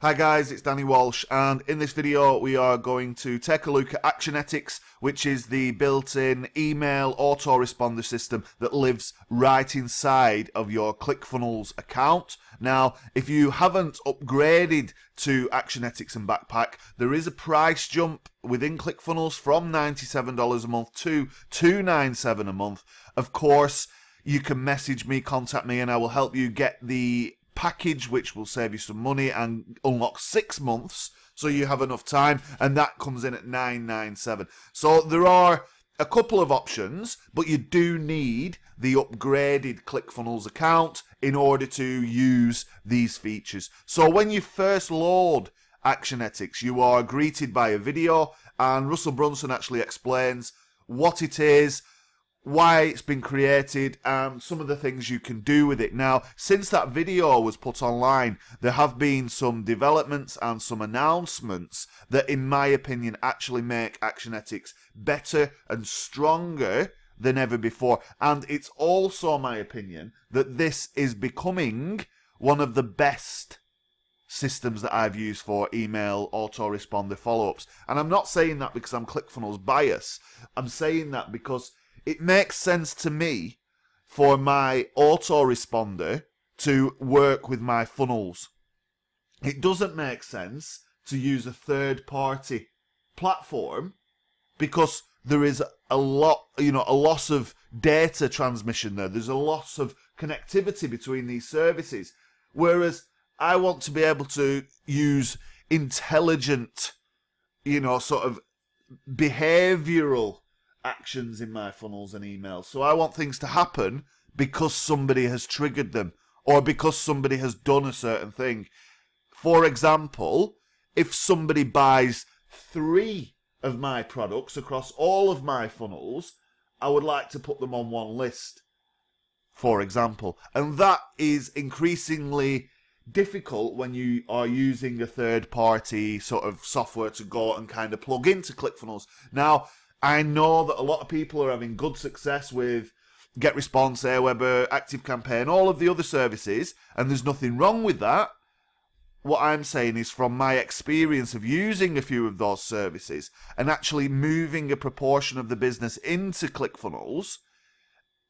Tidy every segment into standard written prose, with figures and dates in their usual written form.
Hi guys, it's Danny Walsh, and in this video we are going to take a look at Actionetics, which is the built-in email autoresponder system that lives right inside of your ClickFunnels account. Now, if you haven't upgraded to Actionetics and Backpack, there is a price jump within ClickFunnels from $97 a month to $297 a month. Of course, you can message me, contact me, and I will help you get the package, which will save you some money and unlock 6 months, so you have enough time, and that comes in at $997. So there are a couple of options, but you do need the upgraded ClickFunnels account in order to use these features. So when you first load Actionetics, you are greeted by a video, and Russell Brunson actually explains what it is, why it's been created, and some of the things you can do with it. Now, since that video was put online, there have been some developments and some announcements that, in my opinion, actually make Actionetics better and stronger than ever before. And it's also my opinion that this is becoming one of the best systems that I've used for email autoresponder follow-ups. And I'm not saying that because I'm ClickFunnels biased. I'm saying that because it makes sense to me for my autoresponder to work with my funnels. It doesn't make sense to use a third-party platform because there is a loss of data transmission there. There's a loss of connectivity between these services. Whereas I want to be able to use intelligent, sort of behavioral actions in my funnels and emails. So I want things to happen because somebody has triggered them or because somebody has done a certain thing. For example, if somebody buys 3 of my products across all of my funnels, I would like to put them on one list, for example. And that is increasingly difficult when you are using a third-party sort of software to go and kind of plug into ClickFunnels. Now, I know that a lot of people are having good success with GetResponse, Aweber, ActiveCampaign, all of the other services, and there's nothing wrong with that. What I'm saying is, from my experience of using a few of those services and actually moving a proportion of the business into ClickFunnels,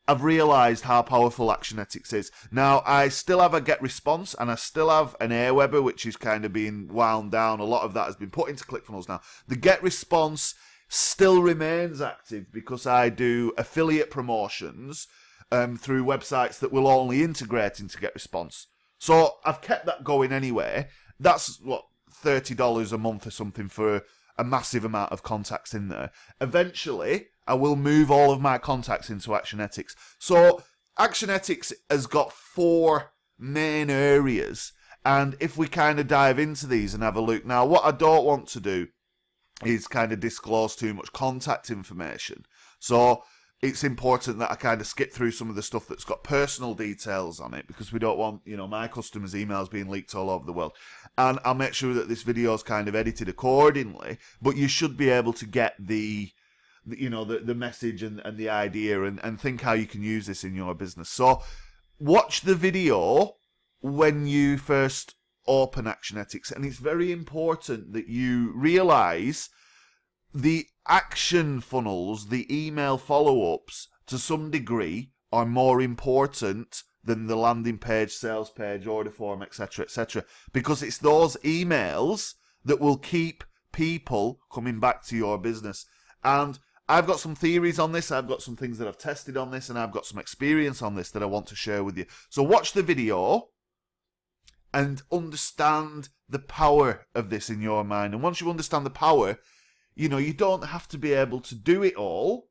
I've realised how powerful Actionetics is. Now, I still have a GetResponse and I still have an Aweber, which is kind of being wound down. A lot of that has been put into ClickFunnels now. The GetResponse still remains active because I do affiliate promotions through websites that will only integrate into GetResponse. So I've kept that going anyway. That's what, $30 a month or something for a massive amount of contacts in there. Eventually, I will move all of my contacts into Actionetics. So Actionetics has got 4 main areas, and if we kind of dive into these and have a look. Now, what I don't want to do is kind of disclose too much contact information. So it's important that I kind of skip through some of the stuff that's got personal details on it, because we don't want, my customers' emails being leaked all over the world. And I'll make sure that this video is kind of edited accordingly, but you should be able to get the message and the idea and think how you can use this in your business. So watch the video when you first open Actionetics, and it's very important that you realize the action funnels, the email follow-ups, to some degree are more important than the landing page, sales page, order form, etc., etc., because it's those emails that will keep people coming back to your business. And I've got some theories on this, I've got some things that I've tested on this, and I've got some experience on this that I want to share with you. So watch the video and understand the power of this in your mind. And once you understand the power, you don't have to be able to do it all,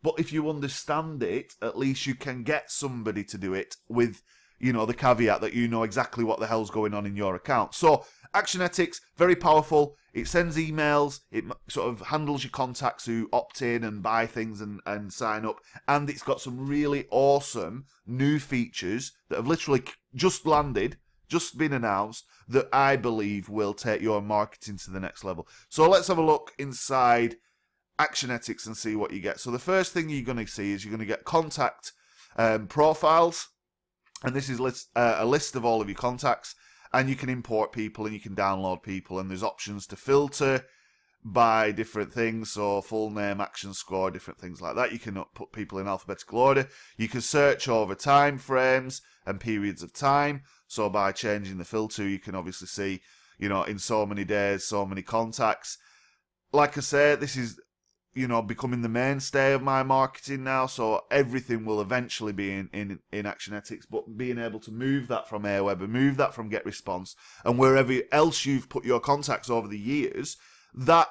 but if you understand it, at least you can get somebody to do it with, the caveat that you know exactly what the hell's going on in your account. So Actionetics, very powerful. It sends emails, it sort of handles your contacts who opt in and buy things and sign up, and it's got some really awesome new features that have literally just landed, just been announced, that I believe will take your marketing to the next level. So let's have a look inside Actionetics and see what you get. So the first thing you're going to see is you're going to get contact profiles, and this is a list of all of your contacts. and you can import people and you can download people, and there's options to filter by different things, so full name, action score, different things like that. You can put people in alphabetical order. You can search over time frames and periods of time, so by changing the filter you can obviously see, you know, in so many days, so many contacts. Like I say, this is, you know, becoming the mainstay of my marketing now, so everything will eventually be in Actionetics, but being able to move that from Aweber, move that from GetResponse, and wherever else you've put your contacts over the years, that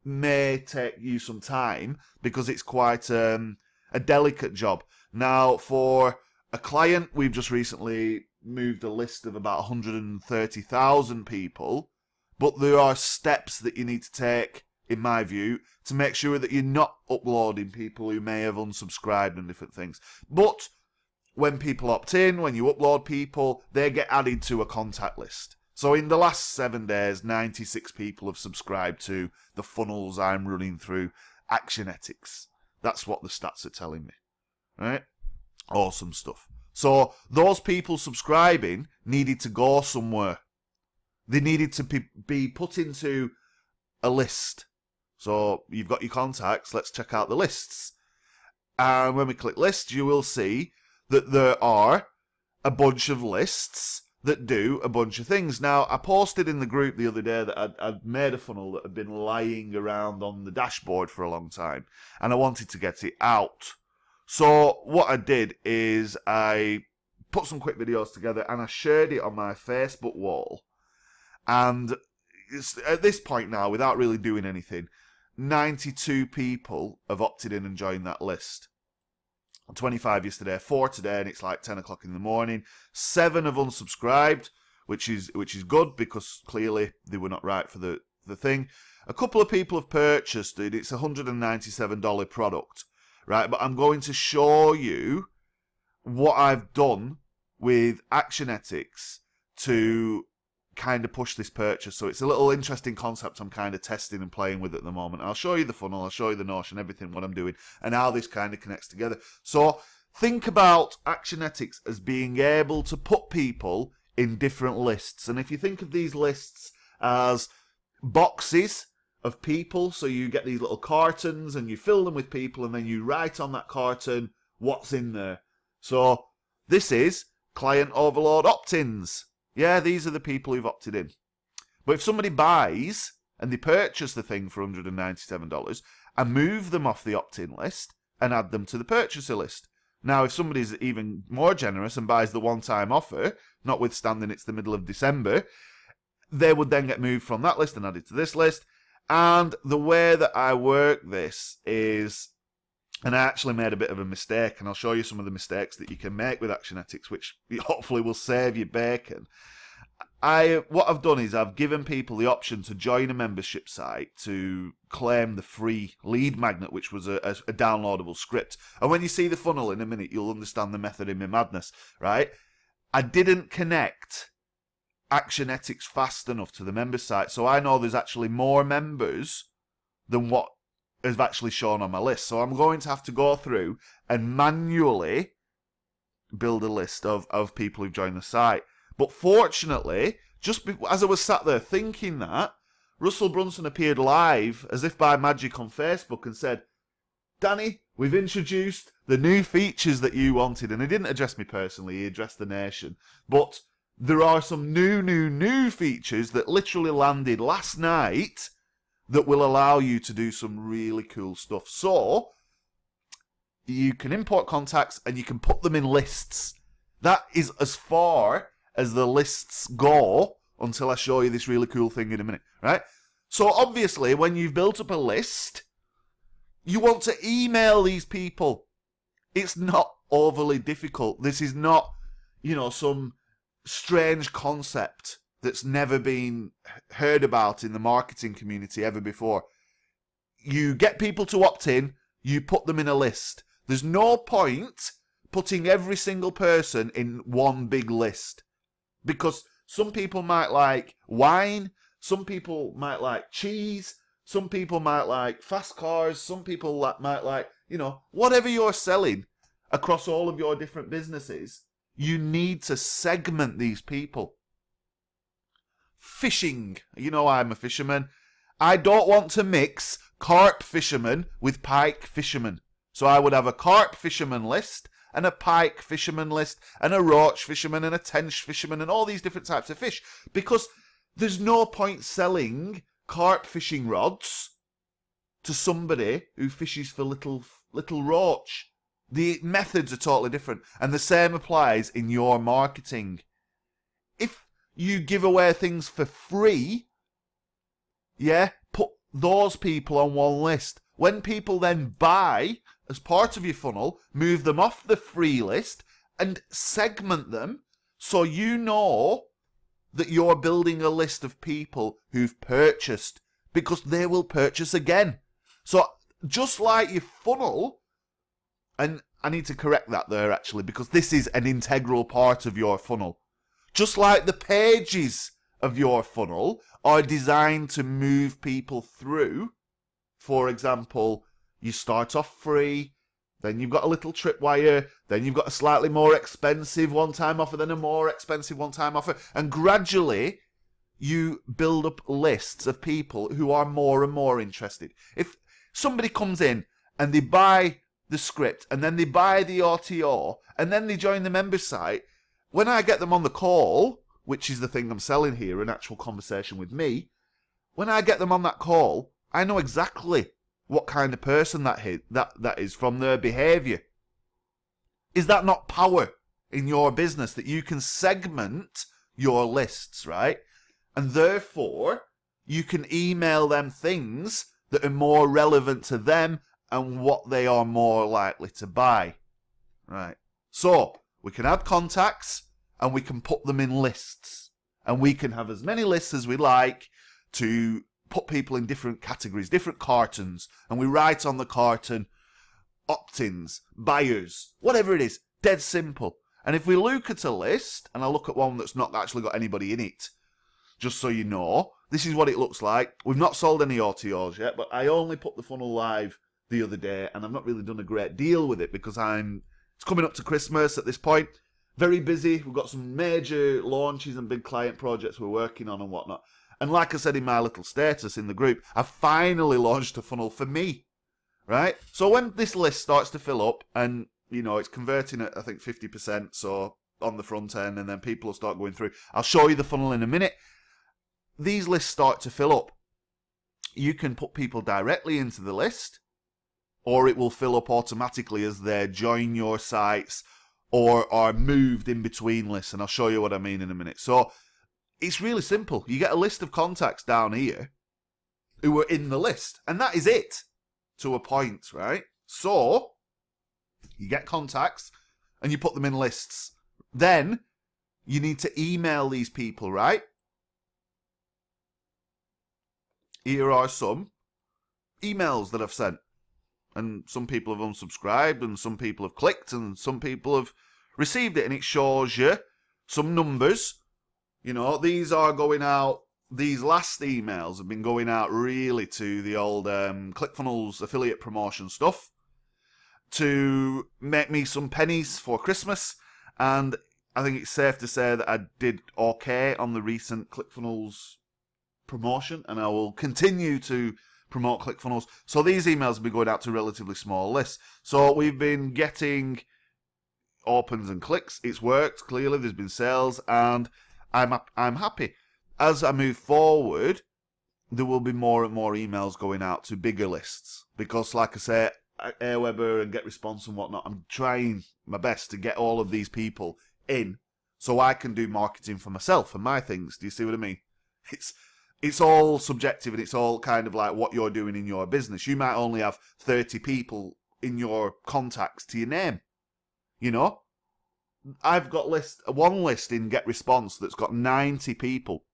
may take you some time because it's quite a delicate job. Now, for a client, we've just recently moved a list of about 130,000 people, but there are steps that you need to take, in my view, to make sure that you're not uploading people who may have unsubscribed and different things. But when people opt in, when you upload people, they get added to a contact list. So in the last 7 days, 96 people have subscribed to the funnels I'm running through Actionetics. That's what the stats are telling me. Right? Awesome stuff. So those people subscribing needed to go somewhere. They needed to be put into a list. So you've got your contacts, let's check out the lists. And when we click lists, you will see that there are a bunch of lists that do a bunch of things. Now, I posted in the group the other day that I'd made a funnel that had been lying around on the dashboard for a long time, and I wanted to get it out. So what I did is I put some quick videos together and I shared it on my Facebook wall. And it's, at this point now, without really doing anything, 92 people have opted in and joined that list. 25 yesterday, 4 today, and it's like 10 o'clock in the morning. 7 have unsubscribed, which is good because clearly they were not right for the thing. A couple of people have purchased it. It's a $197 product, right? But I'm going to show you what I've done with Actionetics to kind of push this purchase. So it's a little interesting concept I'm kind of testing and playing with at the moment. I'll show you the funnel, I'll show you the notion, everything, what I'm doing, and how this kind of connects together. So think about Actionetics as being able to put people in different lists. And if you think of these lists as boxes of people, so you get these little cartons and you fill them with people and then you write on that carton what's in there. So this is client overload opt-ins. Yeah, these are the people who've opted in. But if somebody buys and they purchase the thing for $197, I move them off the opt-in list and add them to the purchaser list. Now, if somebody's even more generous and buys the one-time offer, notwithstanding it's the middle of December, they would then get moved from that list and added to this list. And the way that I work this is, and I actually made a bit of a mistake, and I'll show you some of the mistakes that you can make with Actionetics, which hopefully will save you bacon. What I've done is I've given people the option to join a membership site to claim the free lead magnet, which was a downloadable script. And when you see the funnel in a minute, you'll understand the method in my madness, right? I didn't connect Actionetics fast enough to the member site, so I know there's actually more members than what is actually shown on my list. So I'm going to have to go through and manually build a list of people who've joined the site. But fortunately, just as I was sat there thinking that, Russell Brunson appeared live as if by magic on Facebook and said, "Danny, we've introduced the new features that you wanted." And he didn't address me personally, he addressed the nation. But there are some new features that literally landed last night that will allow you to do some really cool stuff. So you can import contacts and you can put them in lists. That is as far as the lists go until I show you this really cool thing in a minute, right? So obviously, when you've built up a list, you want to email these people. It's not overly difficult. This is not, some strange concept that's never been heard about in the marketing community ever before. You get people to opt in, you put them in a list. There's no point putting every single person in one big list, because some people might like wine, some people might like cheese, some people might like fast cars, some people might like, whatever you're selling across all of your different businesses, you need to segment these people. fishing. You know I'm a fisherman. I don't want to mix carp fishermen with pike fishermen. So I would have a carp fisherman list and a pike fisherman list and a roach fisherman and a tench fisherman and all these different types of fish. Because there's no point selling carp fishing rods to somebody who fishes for little roach. The methods are totally different. And the same applies in your marketing. If you give away things for free, yeah, put those people on one list. When people then buy as part of your funnel, move them off the free list and segment them so you know that you're building a list of people who've purchased, because they will purchase again. So just like your funnel, and I need to correct that there actually, because this is an integral part of your funnel. Just like the pages of your funnel are designed to move people through. For example, you start off free, then you've got a little tripwire, then you've got a slightly more expensive one-time offer, then a more expensive one-time offer, and gradually you build up lists of people who are more and more interested. If somebody comes in and they buy the script, and then they buy the RTO, and then they join the member site, when I get them on the call, which is the thing I'm selling here, an actual conversation with me, when I get them on that call, I know exactly what kind of person that is from their behaviour. Is that not power in your business, that you can segment your lists, right? And therefore, you can email them things that are more relevant to them and what they are more likely to buy, right? So, we can add contacts and we can put them in lists. And we can have as many lists as we like to put people in different categories, different cartons, and we write on the carton opt-ins, buyers, whatever it is, dead simple. And if we look at a list, and I look at one that's not actually got anybody in it, just so you know, this is what it looks like. We've not sold any RTOs yet, but I only put the funnel live the other day, and I've not really done a great deal with it because it's coming up to Christmas at this point. Very busy. We've got some major launches and big client projects we're working on and whatnot. And like I said in my little status in the group, I've finally launched a funnel for me, right? So when this list starts to fill up and, you know, it's converting at, I think, 50%, so on the front end, and then people will start going through. I'll show you the funnel in a minute. These lists start to fill up. You can put people directly into the list, or it will fill up automatically as they join your sites or are moved in between lists. And I'll show you what I mean in a minute. So it's really simple. You get a list of contacts down here who are in the list. And that is it to a point, right? So you get contacts and you put them in lists. Then you need to email these people, right? Here are some emails that I've sent. And some people have unsubscribed, and some people have clicked, and some people have received it. And it shows you some numbers. You know, these are going out, these last emails have been going out really to the old ClickFunnels affiliate promotion stuff to make me some pennies for Christmas. And I think it's safe to say that I did okay on the recent ClickFunnels promotion, and I will continue to promote ClickFunnels. So these emails have been going out to relatively small lists. So we've been getting opens and clicks. It's worked, clearly. There's been sales, and I'm happy. As I move forward, there will be more and more emails going out to bigger lists. Because, like I say, Aweber and GetResponse and whatnot, I'm trying my best to get all of these people in so I can do marketing for myself and my things. Do you see what I mean? It's all subjective, and it's all kind of like what you're doing in your business. You might only have 30 people in your contacts to your name. You know? I've got one list in GetResponse that's got 90 people.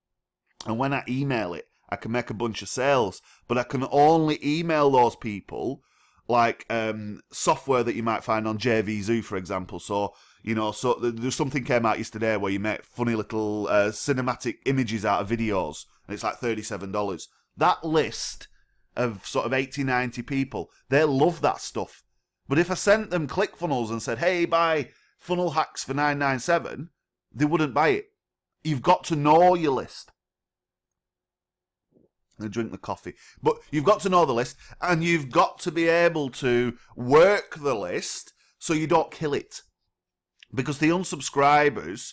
And when I email it, I can make a bunch of sales. But I can only email those people like software that you might find on JVZoo, for example. So, you know, so there's something came out yesterday where you make funny little cinematic images out of videos. And it's like $37. That list of sort of 80, 90 people, they love that stuff. But if I sent them ClickFunnels and said, hey, buy funnel hacks for $9.97, they wouldn't buy it. You've got to know your list. and drink the coffee. But you've got to know the list, and you've got to be able to work the list so you don't kill it. Because the unsubscribers,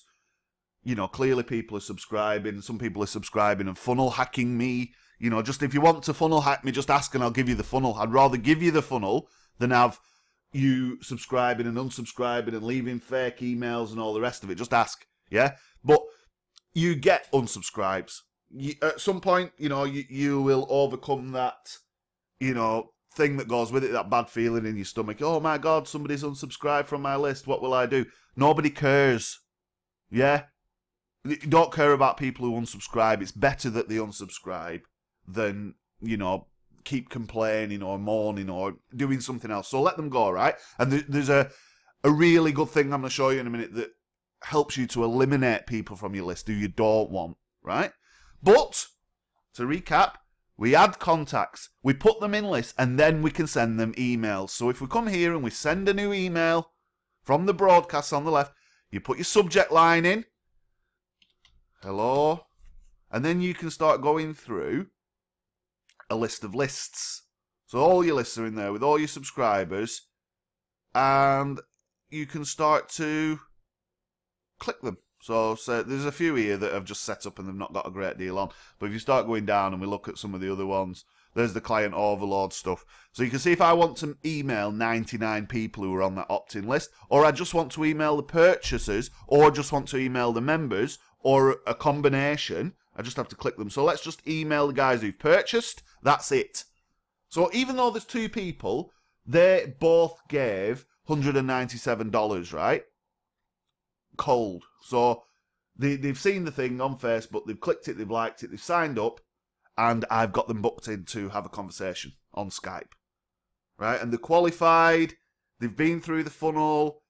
you know, clearly people are subscribing, some people are subscribing and funnel hacking me. You know, just if you want to funnel hack me, just ask and I'll give you the funnel. I'd rather give you the funnel than have you subscribing and unsubscribing and leaving fake emails and all the rest of it. Just ask, yeah? But you get unsubscribes. At some point, you know, you will overcome that, you know, thing that goes with it, that bad feeling in your stomach. Oh my God, somebody's unsubscribed from my list. What will I do? Nobody cares. Yeah? You don't care about people who unsubscribe. It's better that they unsubscribe than, you know, keep complaining or moaning or doing something else. So let them go, right? And there's a really good thing I'm going to show you in a minute that helps you to eliminate people from your list who you don't want, right? But, to recap, we add contacts, we put them in lists, and then we can send them emails. So if we come here and we send a new email from the broadcast on the left, you put your subject line in, hello, and then you can start going through a list of lists. So all your lists are in there with all your subscribers, and you can start to click them. So there's a few here that I've just set up and they've not got a great deal on. But if you start going down and we look at some of the other ones, there's the client overload stuff. So you can see if I want to email 99 people who are on that opt-in list, or I just want to email the purchasers, or just want to email the members, or a combination, I just have to click them. So let's just email the guys who've purchased. That's it. So even though there's two people, they both gave $197, right? Cold. So they've seen the thing on Facebook, they've clicked it, they've liked it, they've signed up, and I've got them booked in to have a conversation on Skype, right? And they're qualified, they've been through the funnel,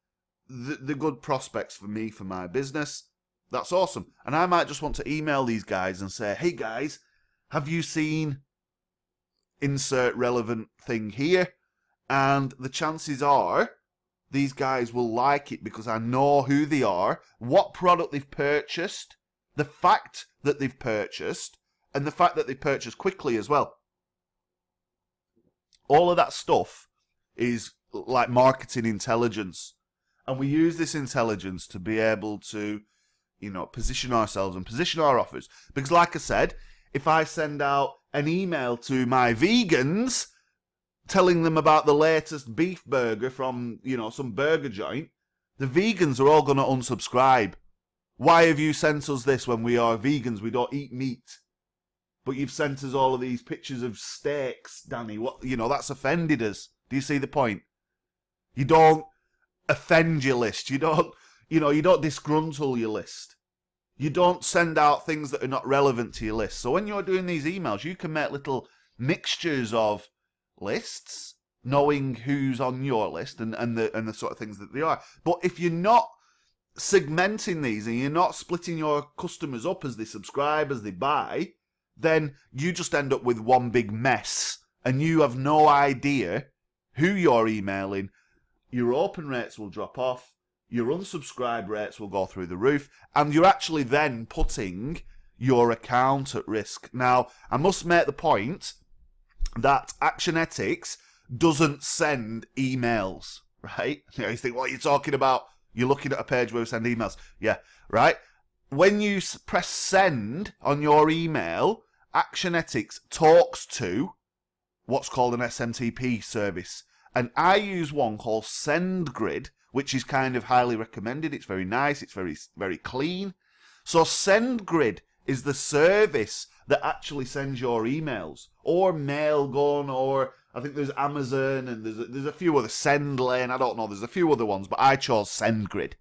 they're good prospects for me, for my business. That's awesome. And I might just want to email these guys and say, hey guys, have you seen insert relevant thing here? And the chances are these guys will like it because I know who they are, what product they've purchased, the fact that they've purchased, and the fact that they've purchased quickly as well. All of that stuff is like marketing intelligence. And we use this intelligence to be able to, you know, position ourselves and position our offers. Because like I said, if I send out an email to my vegans telling them about the latest beef burger from, you know, some burger joint, the vegans are all going to unsubscribe. Why have you sent us this when we are vegans? We don't eat meat. But you've sent us all of these pictures of steaks, Danny. What, you know, that's offended us. Do you see the point? You don't offend your list. You don't, you know, you don't disgruntle your list. You don't send out things that are not relevant to your list. So when you're doing these emails, you can make little mixtures of lists, knowing who's on your list and the sort of things that they are. But if you're not segmenting these and you're not splitting your customers up as they subscribe, as they buy, then you just end up with one big mess and you have no idea who you're emailing. Your open rates will drop off, your unsubscribe rates will go through the roof, and you're actually then putting your account at risk. Now, I must make the point that Actionetics doesn't send emails, right? You know, you think, what are you talking about? You're looking at a page where we send emails. Yeah, right? When you press send on your email, Actionetics talks to what's called an SMTP service. And I use one called SendGrid, which is kind of highly recommended. It's very nice. It's very, very clean. So SendGrid is the service that actually sends your emails, or Mailgun, or I think there's Amazon, and there's a few other, SendLane, I don't know, there's a few other ones, but I chose SendGrid.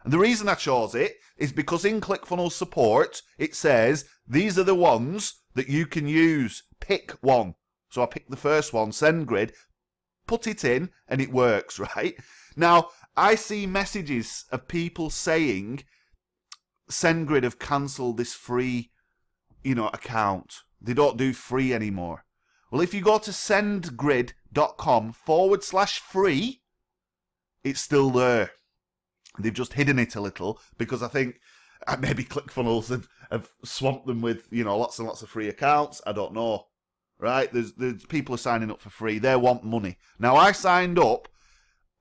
And the reason I chose it is because in ClickFunnels support, it says, these are the ones that you can use. Pick one. So I picked the first one, SendGrid, put it in, and it works, right? Now, I see messages of people saying SendGrid have cancelled this free, you know, account. They don't do free anymore. Well, if you go to sendgrid.com/free, it's still there. They've just hidden it a little because I think Maybe ClickFunnels have swamped them with, you know, lots and lots of free accounts. I don't know. Right? There's people are signing up for free. They want money. Now, I signed up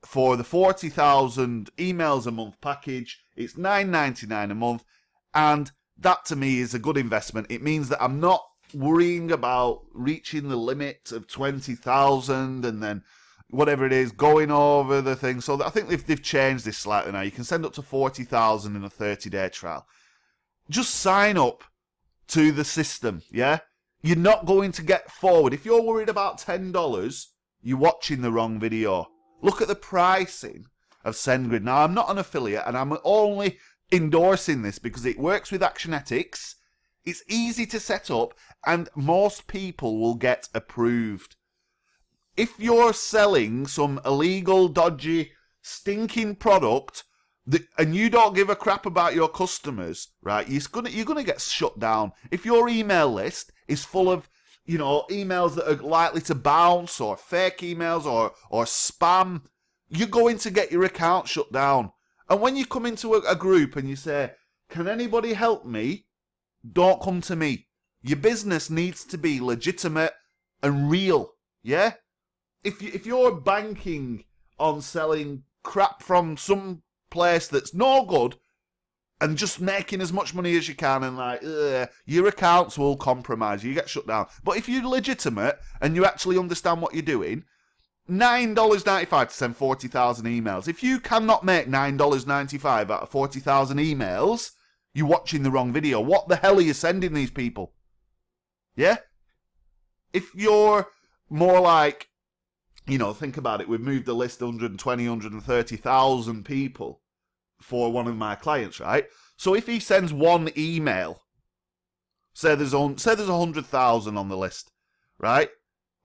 for the 40,000 emails a month package. It's $9.99 a month. And that to me is a good investment. It means that I'm not worrying about reaching the limit of 20,000 and then whatever it is, going over the thing. So I think they've changed this slightly now. You can send up to 40,000 in a 30-day trial. Just sign up to the system, yeah? You're not going to get forward. If you're worried about $10, you're watching the wrong video. Look at the pricing of SendGrid. Now, I'm not an affiliate, and I'm only endorsing this because it works with Actionetics. It's easy to set up, and most people will get approved. If you're selling some illegal, dodgy, stinking product and you don't give a crap about your customers, right, you're gonna get shut down. If your email list is full of, you know, emails that are likely to bounce or fake emails or spam, you're going to get your account shut down. And when you come into a group and you say, can anybody help me? Don't come to me. Your business needs to be legitimate and real, yeah? If you're banking on selling crap from some place that's no good and just making as much money as you can and like, your accounts will compromise. You get shut down. But if you're legitimate and you actually understand what you're doing, $9.95 to send 40,000 emails. If you cannot make $9.95 out of 40,000 emails, you're watching the wrong video. What the hell are you sending these people? Yeah? If you're more like, you know, think about it. We've moved the list 120, 130,000 people for one of my clients, right? So if he sends one email, say there's 100,000 on the list, right?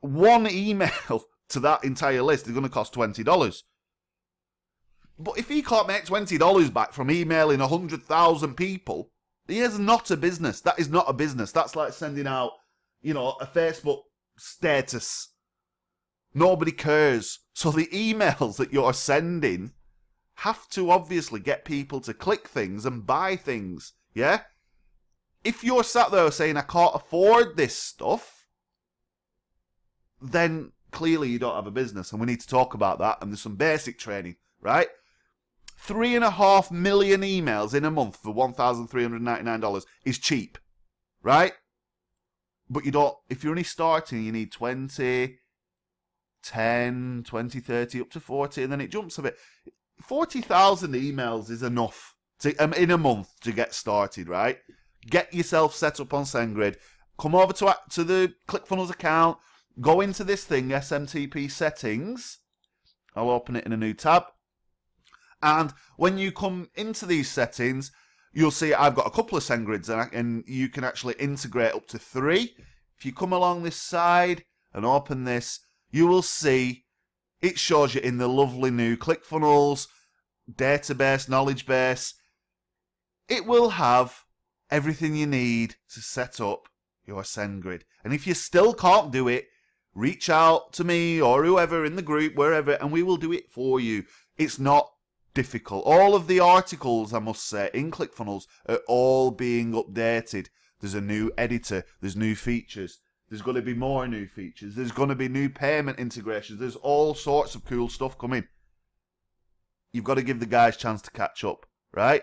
One email to that entire list is going to cost $20. But if he can't make $20 back from emailing 100,000 people, he is not a business. That is not a business. That's like sending out, you know, a Facebook status. Nobody cares. So the emails that you're sending have to obviously get people to click things and buy things, yeah? If you're sat there saying, I can't afford this stuff, then clearly you don't have a business, and we need to talk about that, and there's some basic training, right? 3.5 million emails in a month for $1,399 is cheap, right? But you don't, if you're only starting, you need 20, 10, 20, 30, up to 40, and then it jumps a bit. 40,000 emails is enough to, in a month to get started, right? Get yourself set up on SendGrid. Come over to the ClickFunnels account. Go into this thing, SMTP settings. I'll open it in a new tab. And when you come into these settings, you'll see I've got a couple of SendGrids, and you can actually integrate up to 3. If you come along this side and open this, you will see it shows you in the lovely new ClickFunnels database, knowledge base. It will have everything you need to set up your SendGrid. And if you still can't do it, reach out to me or whoever in the group, wherever, and we will do it for you. It's not difficult. All of the articles, I must say, in ClickFunnels are all being updated. There's a new editor, there's new features. There's going to be more new features. There's going to be new payment integrations. There's all sorts of cool stuff coming. You've got to give the guys a chance to catch up, right?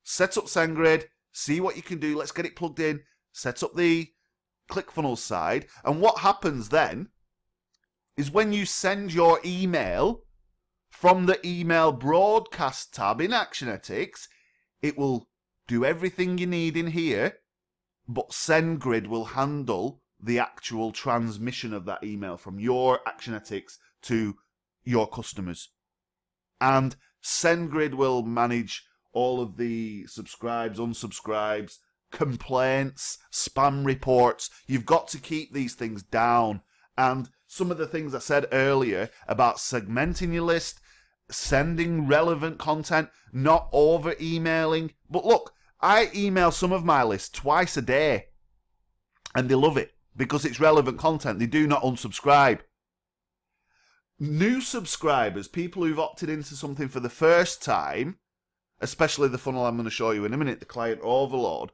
Set up SendGrid, see what you can do. Let's get it plugged in. Set up the ClickFunnels side. And what happens then is when you send your email from the email broadcast tab in Actionetics, it will do everything you need in here, but SendGrid will handle the actual transmission of that email from your Actionetics to your customers. And SendGrid will manage all of the subscribes, unsubscribes, complaints, spam reports. You've got to keep these things down. And some of the things I said earlier about segmenting your list, sending relevant content, not over emailing. But look, I email some of my lists twice a day and they love it because it's relevant content. They do not unsubscribe. New subscribers, people who've opted into something for the first time, especially the funnel I'm going to show you in a minute, the client overload,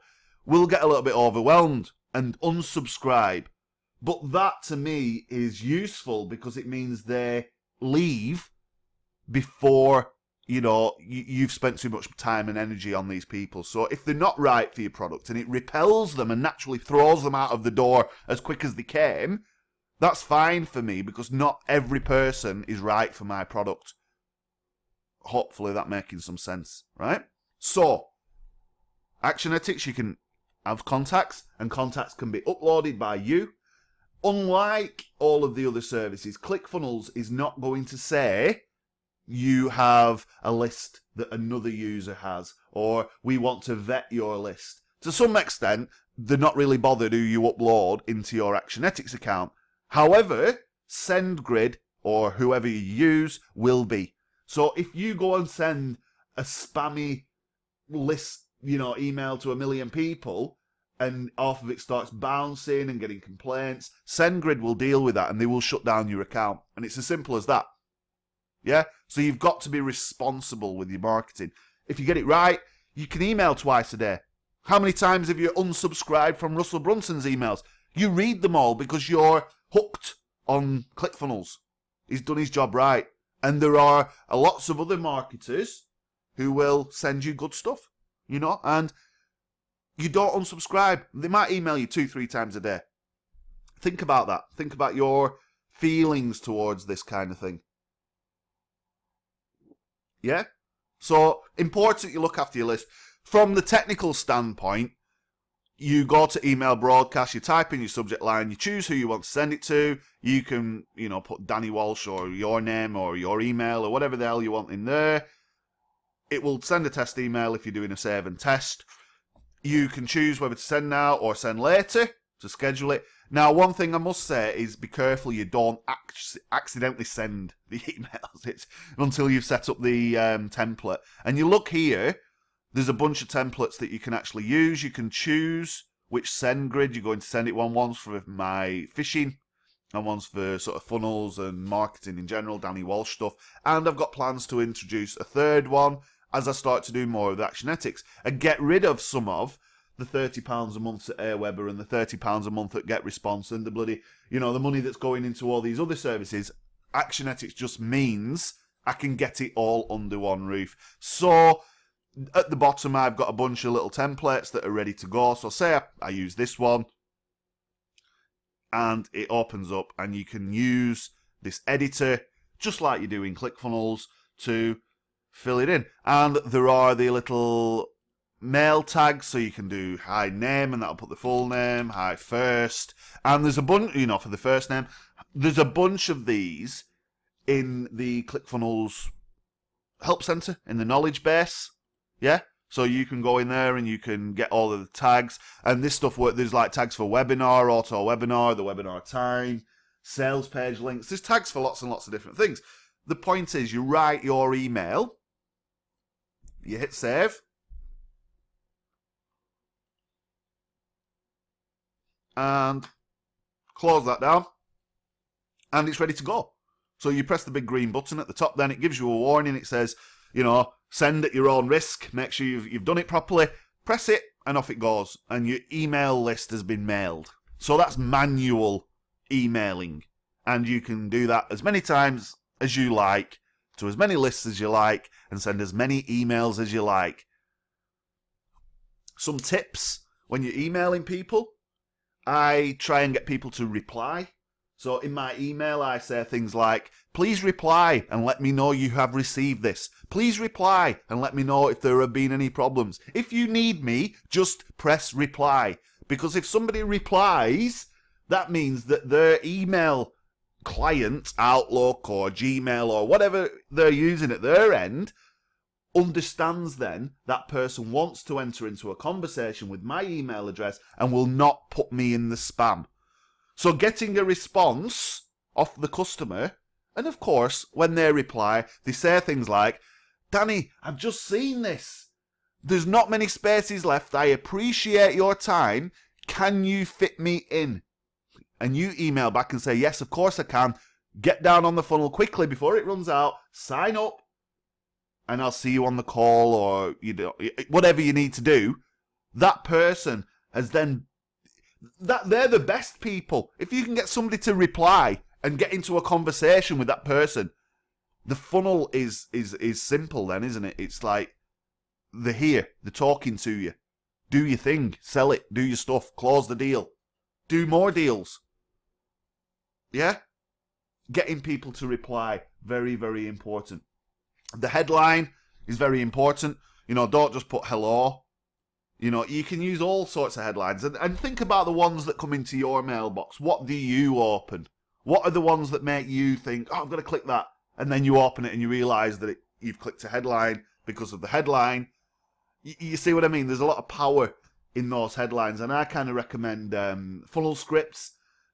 will get a little bit overwhelmed and unsubscribe. But that to me is useful because it means they leave before, you know, you've spent too much time and energy on these people. So if they're not right for your product and it repels them and naturally throws them out of the door as quick as they came, that's fine for me because not every person is right for my product. Hopefully that making some sense, right? So, Actionetics, you can have contacts, and contacts can be uploaded by you. Unlike all of the other services, ClickFunnels is not going to say you have a list that another user has, or we want to vet your list. To some extent, they're not really bothered who you upload into your Actionetics account. However, SendGrid, or whoever you use, will be. So if you go and send a spammy list, you know, email to 1 million people, and half of it starts bouncing and getting complaints, SendGrid will deal with that and they will shut down your account. And it's as simple as that. Yeah? So you've got to be responsible with your marketing. If you get it right, you can email twice a day. How many times have you unsubscribed from Russell Brunson's emails? You read them all because you're hooked on ClickFunnels. He's done his job right. And there are lots of other marketers who will send you good stuff, you know, and you don't unsubscribe. They might email you 2-3 times a day. Think about that. Think about your feelings towards this kind of thing. Yeah? So, important you look after your list. From the technical standpoint, you go to email broadcast, you type in your subject line, you choose who you want to send it to. You can, you know, put Danny Walsh or your name or your email or whatever the hell you want in there. It will send a test email if you're doing a save and test. You can choose whether to send now or send later to schedule it. Now, one thing I must say is be careful you don't accidentally send the emails. It's until you've set up the template. And you look here, there's a bunch of templates that you can actually use. You can choose which SendGrid you're going to send it. One's for my fishing, and one's for sort of funnels and marketing in general, Danny Walsh stuff. And I've got plans to introduce a third one as I start to do more of the Actionetics and get rid of some of the £30 a month at Airweber and the £30 a month at GetResponse and the bloody, you know, the money that's going into all these other services. Actionetics just means I can get it all under one roof. So at the bottom, I've got a bunch of little templates that are ready to go. So say I use this one, and it opens up, and you can use this editor, just like you do in ClickFunnels, to fill it in. And there are the little mail tags, so you can do hi name, and that'll put the full name, hi first. And there's a bunch, you know, for the first name. There's a bunch of these in the ClickFunnels Help Center, in the knowledge base. Yeah, so you can go in there and you can get all of the tags. And this stuff, there's like tags for webinar, auto webinar, the webinar time, sales page links. There's tags for lots and lots of different things. The point is, you write your email, you hit save, and close that down, and it's ready to go. So you press the big green button at the top, then it gives you a warning. It says, you know, send at your own risk. Make sure you've done it properly. Press it, and off it goes. And your email list has been mailed. So that's manual emailing. And you can do that as many times as you like, to as many lists as you like, and send as many emails as you like. Some tips when you're emailing people. I try and get people to reply. So in my email, I say things like, please reply and let me know you have received this. Please reply and let me know if there have been any problems. If you need me, just press reply. Because if somebody replies, that means that their email client, Outlook or Gmail or whatever they're using at their end, understands then that person wants to enter into a conversation with my email address and will not put me in the spam. So getting a response off the customer, and of course, when they reply, they say things like, Danny, I've just seen this. There's not many spaces left. I appreciate your time. Can you fit me in? And you email back and say, yes, of course I can. Get down on the funnel quickly before it runs out. Sign up. and I'll see you on the call, or whatever you need to do, that person has then, they're the best people. If you can get somebody to reply and get into a conversation with that person, the funnel is simple then, isn't it? It's like they're here, they're talking to you. Do your thing, sell it, do your stuff, close the deal, do more deals. Yeah? Getting people to reply, very, very important. The headline is very important. Don't just put hello. You can use all sorts of headlines. And think about the ones that come into your mailbox. What do you open? What are the ones that make you think, oh, I'm going to click that? And then you open it and you realise that you've clicked a headline because of the headline. You see what I mean? There's a lot of power in those headlines. And I kind of recommend funnel scripts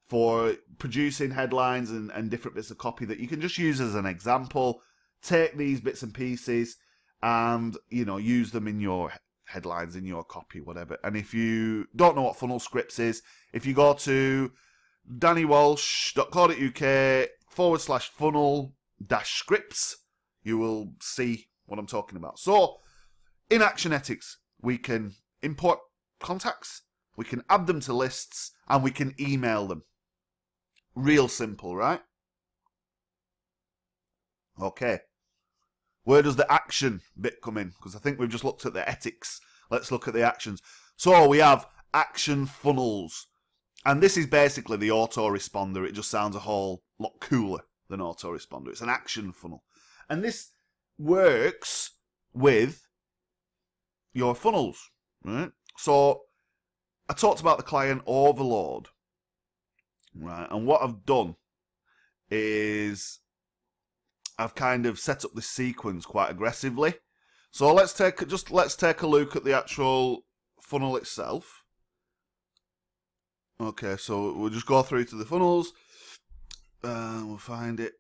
for producing headlines and different bits of copy that you can just use as an example. Take these bits and pieces and, use them in your headlines, in your copy, whatever. And if you don't know what funnel scripts is, if you go to dannywalsh.co.uk/funnel-scripts, you will see what I'm talking about. So, in Actionetics, we can import contacts, we can add them to lists, and we can email them. Real simple, right? Okay. Where does the action bit come in? Because I think we've just looked at the ethics. Let's look at the actions. So we have action funnels. And this is basically the autoresponder. It just sounds a whole lot cooler than autoresponder. It's an action funnel. And this works with your funnels, right? So I talked about the client overload, right? And what I've done is I've kind of set up this sequence quite aggressively. So let's take a look at the actual funnel itself. Okay, so we'll just go through to the funnels. We'll find it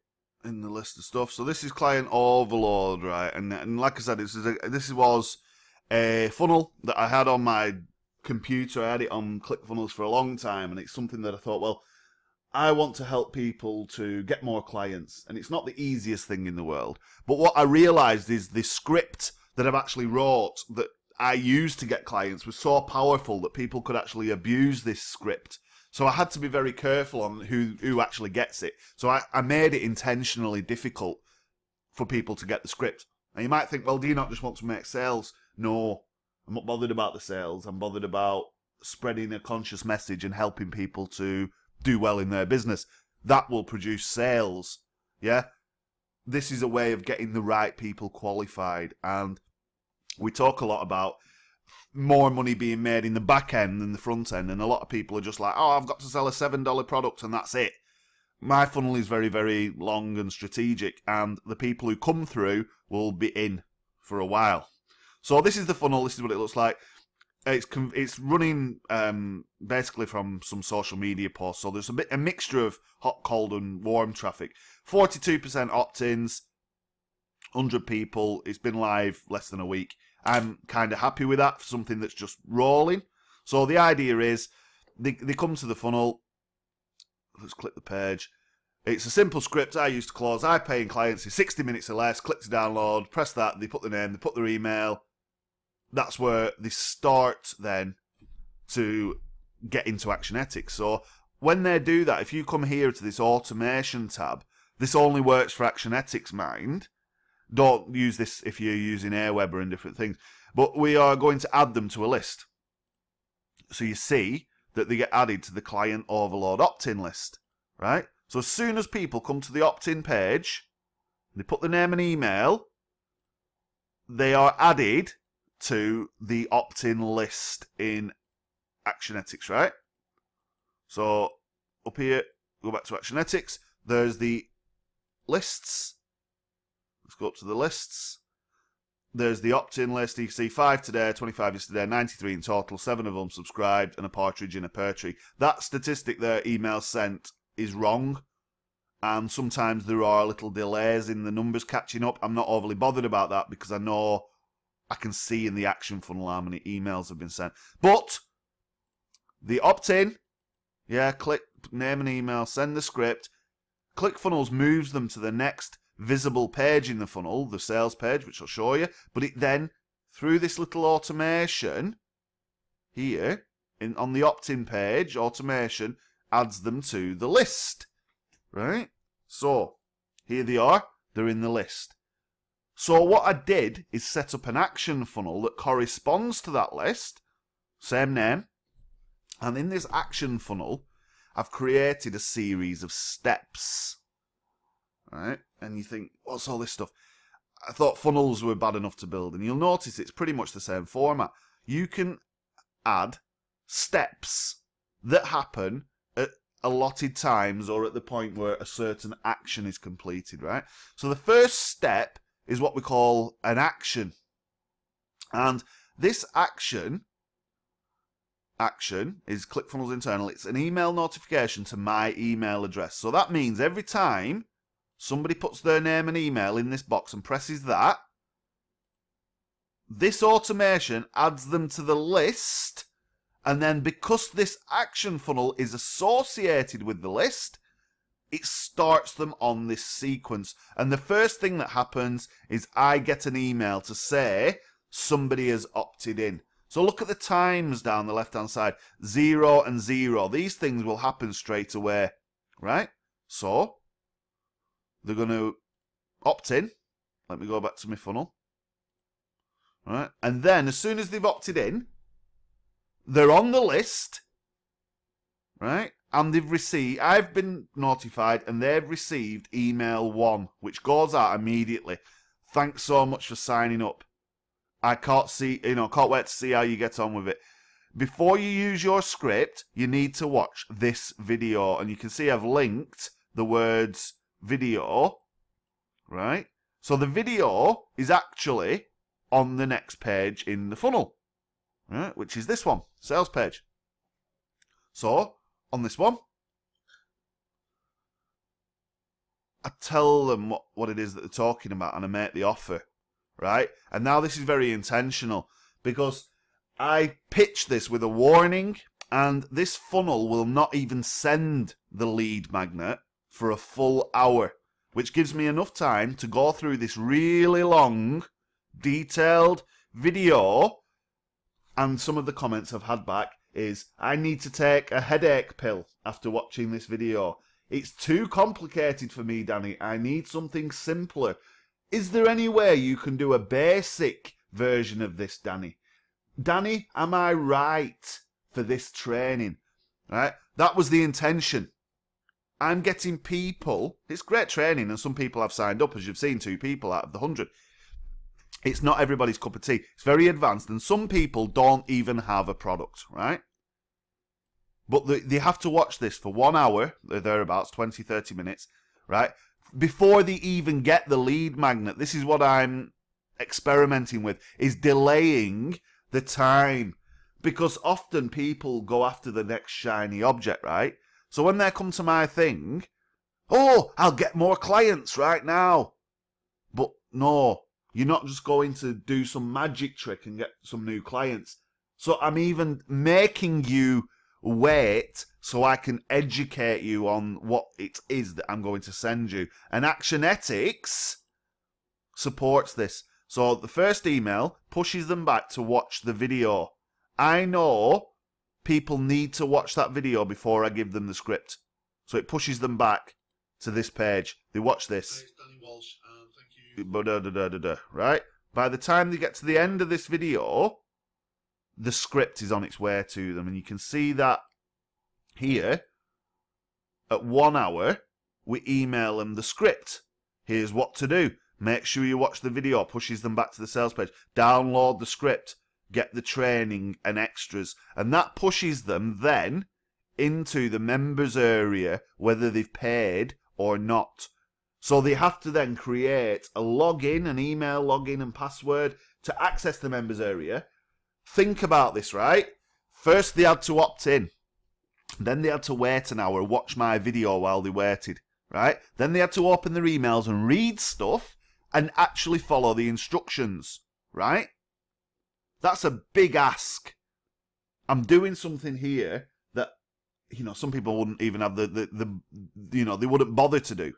in the list of stuff. So this is client overload, right? And like I said, this was a funnel that I had on my computer. I had it on ClickFunnels for a long time, and it's something that I thought, well, I want to help people to get more clients, and it's not the easiest thing in the world. But what I realized is the script that I've actually wrote that I used to get clients was so powerful that people could actually abuse this script. So I had to be very careful on who actually gets it. So I made it intentionally difficult for people to get the script. And you might think, well, do you not just want to make sales? No, I'm not bothered about the sales. I'm bothered about spreading a conscious message and helping people to do well in their business. That will produce sales. Yeah? This is a way of getting the right people qualified. And we talk a lot about more money being made in the back end than the front end. And a lot of people are just like, oh, I've got to sell a $7 product and that's it. My funnel is very, very long and strategic. And the people who come through will be in for a while. So this is the funnel. This is what it looks like. It's running basically from some social media posts. So there's a mixture of hot, cold, and warm traffic. 42% opt-ins, 100 people. It's been live less than a week. I'm kind of happy with that for something that's just rolling. So the idea is they come to the funnel. Let's click the page. It's a simple script I use to close high paying clients in 60 minutes or less. Click to download, press that, they put their name, they put their email. That's where they start then to get into Actionetics. So when they do that, if you come here to this automation tab, this only works for Actionetics, mind. Don't use this if you're using Aweber and different things. But we are going to add them to a list. So you see that they get added to the client overload opt-in list, right? So as soon as people come to the opt-in page, they put their name and email, they are added to the opt-in list in Actionetics, right? So up here, go back to Actionetics. There's the lists. Let's go up to the lists. There's the opt-in list. You can see 5 today, 25 yesterday, 93 in total, 7 of them subscribed, and a partridge in a pear tree. That statistic there, email sent, is wrong. And sometimes there are little delays in the numbers catching up. I'm not overly bothered about that because I know I can see in the action funnel how many emails have been sent. But the opt-in, yeah, click name and email, send the script. ClickFunnels moves them to the next visible page in the funnel, the sales page, which I'll show you, but it then, through this little automation here, on the opt-in page, automation adds them to the list, right? So, here they are, they're in the list. So what I did is set up an action funnel that corresponds to that list, same name, and in this action funnel, I've created a series of steps, right? And you think, what's all this stuff? I thought funnels were bad enough to build, and you'll notice it's pretty much the same format. You can add steps that happen at allotted times or at the point where a certain action is completed, right? So the first step is what we call an action. And this action is ClickFunnels internal. It's an email notification to my email address. So that means every time somebody puts their name and email in this box and presses that, this automation adds them to the list, and then because this action funnel is associated with the list, it starts them on this sequence. And the first thing that happens is I get an email to say somebody has opted in. So look at the times down the left hand side, 0 and 0. These things will happen straight away, right? So they're going to opt in. Let me go back to my funnel. All right? And then as soon as they've opted in, they're on the list, right? And they've received, I've been notified, and they've received email 1, which goes out immediately. Thanks so much for signing up. I can't wait to see how you get on with it. Before you use your script, you need to watch this video, and you can see I've linked the words video, right? So the video is actually on the next page in the funnel, right? Which is this one, sales page. So on this one, I tell them what it is that they're talking about, and I make the offer, right? And now this is very intentional because I pitch this with a warning, and this funnel will not even send the lead magnet for a full hour, which gives me enough time to go through this really long, detailed video. And some of the comments I've had back is, I need to take a headache pill after watching this video. It's too complicated for me, Danny. I need something simpler. Is there any way you can do a basic version of this, Danny? Danny, am I right for this training? Right? That was the intention. I'm getting people, it's great training, and some people have signed up, as you've seen, 2 people out of the 100. It's not everybody's cup of tea. It's very advanced, and some people don't even have a product, right? But they have to watch this for 1 hour, thereabouts, 20, 30 minutes, right? Before they even get the lead magnet. This is what I'm experimenting with, is delaying the time. Because often people go after the next shiny object, right? So when they come to my thing, oh, I'll get more clients right now. But no, you're not just going to do some magic trick and get some new clients. So I'm even making you wait so I can educate you on what it is that I'm going to send you. And Actionetics supports this. So the first email pushes them back to watch the video. I know people need to watch that video before I give them the script. So it pushes them back to this page. They watch this. Thanks, Danny Walsh, and thank you. Right? By the time they get to the end of this video, the script is on its way to them. And you can see that here, at 1 hour, we email them the script. Here's what to do. Make sure you watch the video. Pushes them back to the sales page. Download the script. Get the training and extras. And that pushes them then into the members area, whether they've paid or not. So they have to then create a login, an email login and password to access the members area. Think about this, right? First they had to opt in. Then they had to wait an hour, watch my video while they waited, right? Then they had to open their emails and read stuff and actually follow the instructions, right? That's a big ask. I'm doing something here that, some people wouldn't even have they wouldn't bother to do.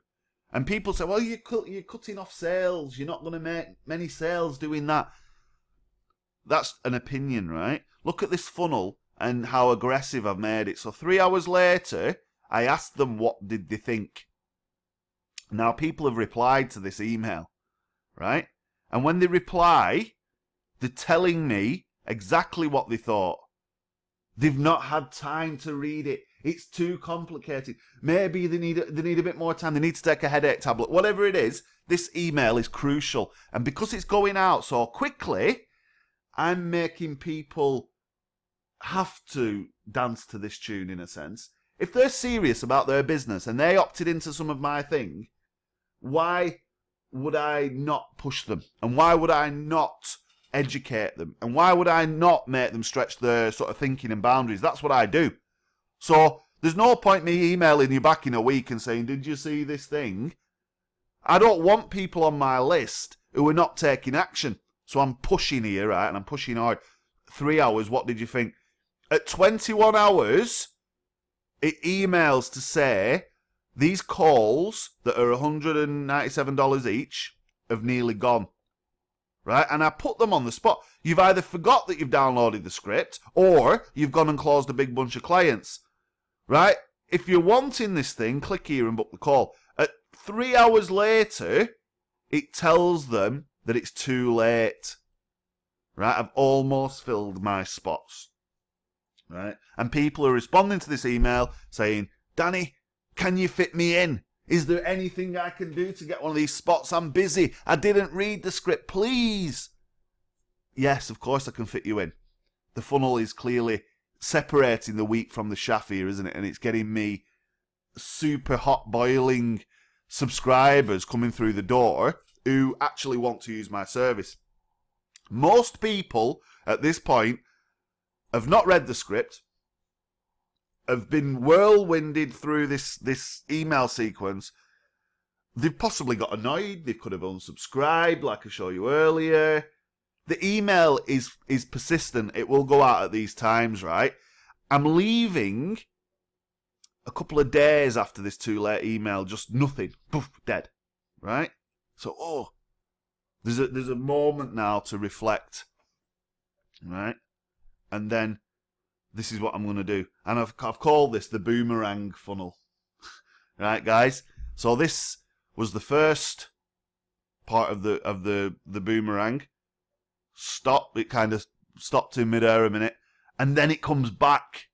And people say, well, you're cutting off sales. You're not going to make many sales doing that. That's an opinion, right? Look at this funnel and how aggressive I've made it. So 3 hours later, I asked them what did they think. Now, people have replied to this email, right? And when they reply, they're telling me exactly what they thought. They've not had time to read it. It's too complicated. Maybe they need a bit more time. They need to take a headache tablet. Whatever it is, this email is crucial. And because it's going out so quickly, I'm making people have to dance to this tune in a sense. If they're serious about their business and they opted into some of my thing, why would I not push them? And why would I not educate them? And why would I not make them stretch their sort of thinking and boundaries? That's what I do. So there's no point me emailing you back in a week and saying, did you see this thing? I don't want people on my list who are not taking action. So I'm pushing here, right? And I'm pushing hard. 3 hours, what did you think? At 21 hours, it emails to say these calls that are $197 each have nearly gone. Right? And I put them on the spot. You've either forgot that you've downloaded the script or you've gone and closed a big bunch of clients. Right? If you're wanting this thing, click here and book the call. At 3 hours later, it tells them that it's too late. Right? I've almost filled my spots. Right? And people are responding to this email saying, Danny, can you fit me in? Is there anything I can do to get one of these spots? I'm busy. I didn't read the script. Please. Yes, of course I can fit you in. The funnel is clearly separating the wheat from the chaff here, isn't it? And it's getting me super hot boiling subscribers coming through the door who actually want to use my service. Most people at this point have not read the script, have been whirlwinded through this email sequence. They've possibly got annoyed. They could have unsubscribed, like I showed you earlier. The email is persistent. It will go out at these times, right? I'm leaving a couple of days after this too late email, just nothing. Poof, dead. Right? So, there's a moment now to reflect. Right? And then this is what I'm going to do. And I've called this the boomerang funnel. Right, guys? So this was the first part of the boomerang. Stop. It kind of stopped in midair a minute. And then it comes back.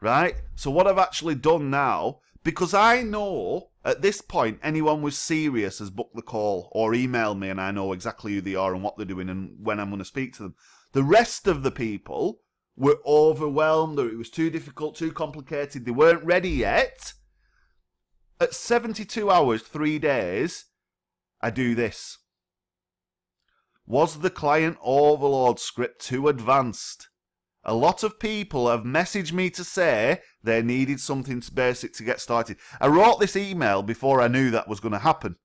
Right? So what I've actually done now, because I know at this point anyone was serious has booked the call or emailed me and I know exactly who they are and what they're doing and when I'm going to speak to them. The rest of the people were overwhelmed or it was too difficult, too complicated. They weren't ready yet. At 72 hours, 3 days, I do this. Was the client overload script too advanced? A lot of people have messaged me to say they needed something basic to get started. I wrote this email before I knew that was going to happen.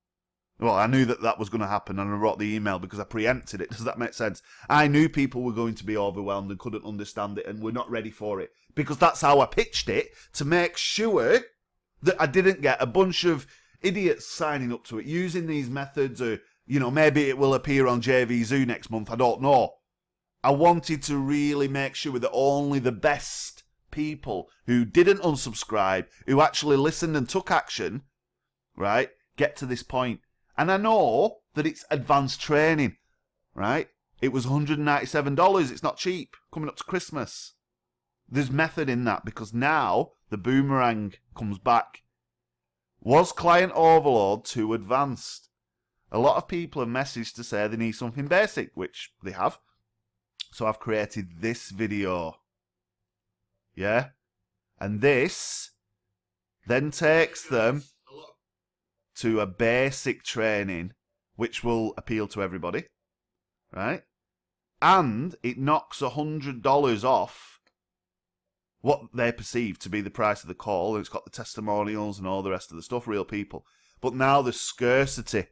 Well, I knew that was going to happen and I wrote the email because I preempted it. Does that make sense? I knew people were going to be overwhelmed and couldn't understand it and were not ready for it. Because that's how I pitched it, to make sure that I didn't get a bunch of idiots signing up to it, using these methods, or, you know, maybe it will appear on JVZoo next month, I don't know. I wanted to really make sure that only the best people who didn't unsubscribe, who actually listened and took action, right, get to this point. And I know that it's advanced training, right? It was $197. It's not cheap. Coming up to Christmas. There's method in that because now the boomerang comes back. Was client overload too advanced? A lot of people have messaged to say they need something basic, which they have. So I've created this video. Yeah? And this then takes them to a basic training which will appeal to everybody, right? And it knocks $100 off what they perceive to be the price of the call. And it's got the testimonials and all the rest of the stuff, real people. But now there's scarcity,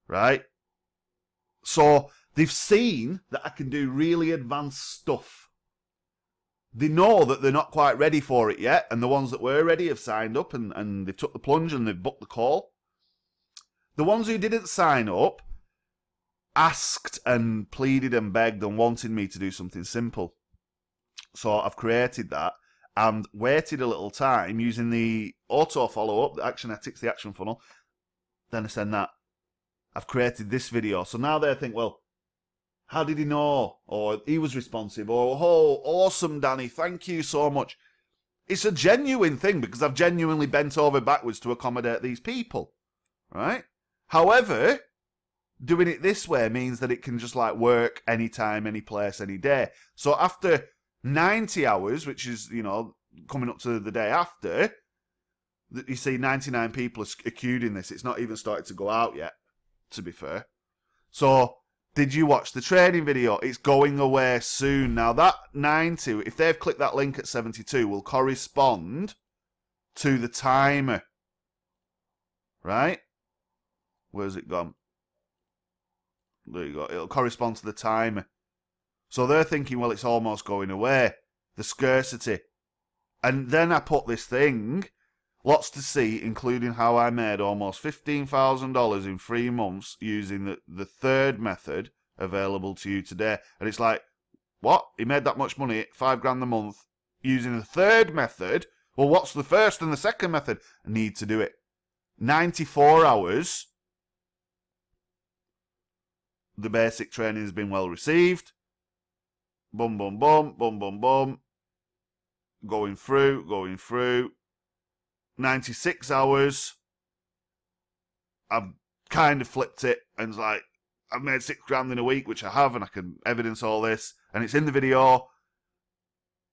right? So they've seen that I can do really advanced stuff. they know that they're not quite ready for it yet, and the ones that were ready have signed up and they've took the plunge and they've booked the call. The ones who didn't sign up asked and pleaded and begged and wanted me to do something simple. So I've created that and waited a little time using the auto follow-up, the Actionetics, the action funnel. Then I send that. I've created this video. So now they think, well, how did he know? Or he was responsive. Or, oh, awesome, Danny. Thank you so much. It's a genuine thing because I've genuinely bent over backwards to accommodate these people. Right? However, doing it this way means that it can just like work anytime, any place, any day. So after 90 hours, which is, you know, coming up to the day after, you see 99 people are queued in this. It's not even started to go out yet, to be fair. So, did you watch the training video? It's going away soon. Now, that 90, if they've clicked that link at 72, will correspond to the timer. Right? Where's it gone? There you go. It'll correspond to the timer. So they're thinking, well, it's almost going away. The scarcity. And then I put this thing, lots to see, including how I made almost $15,000 in 3 months using the third method available to you today. And it's like, what? He made that much money, $5,000 a month, using the third method? Well, what's the first and the second method? I need to do it. 94 hours. The basic training has been well received. Boom, boom, boom, boom, boom, boom. Going through. 96 hours. I've kind of flipped it and it's like, I've made $6,000 in a week, which I have, and I can evidence all this. And it's in the video.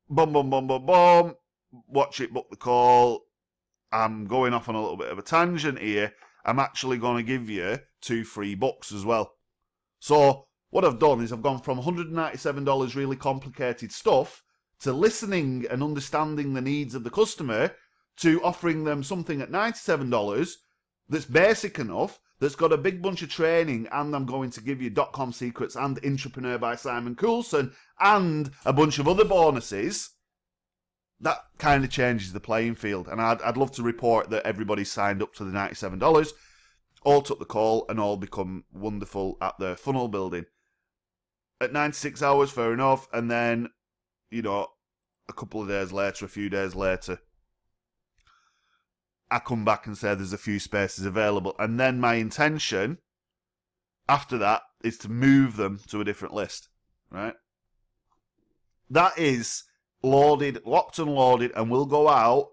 Boom, boom, boom, boom, boom. Watch it, book the call. I'm going off on a little bit of a tangent here. I'm actually going to give you 2 free books as well. So, what I've done is I've gone from $197 really complicated stuff to listening and understanding the needs of the customer to offering them something at $97 that's basic enough, that's got a big bunch of training, and I'm going to give you .com Secrets and Intrapreneur by Simon Coulson and a bunch of other bonuses. That kind of changes the playing field, and I'd love to report that everybody signed up to the $97, all took the call, and all become wonderful at their funnel building. At 96 hours, fair enough, and then, you know, a couple of days later, a few days later, I come back and say there's a few spaces available, and then my intention after that is to move them to a different list, right? That is loaded, locked and loaded, and will go out,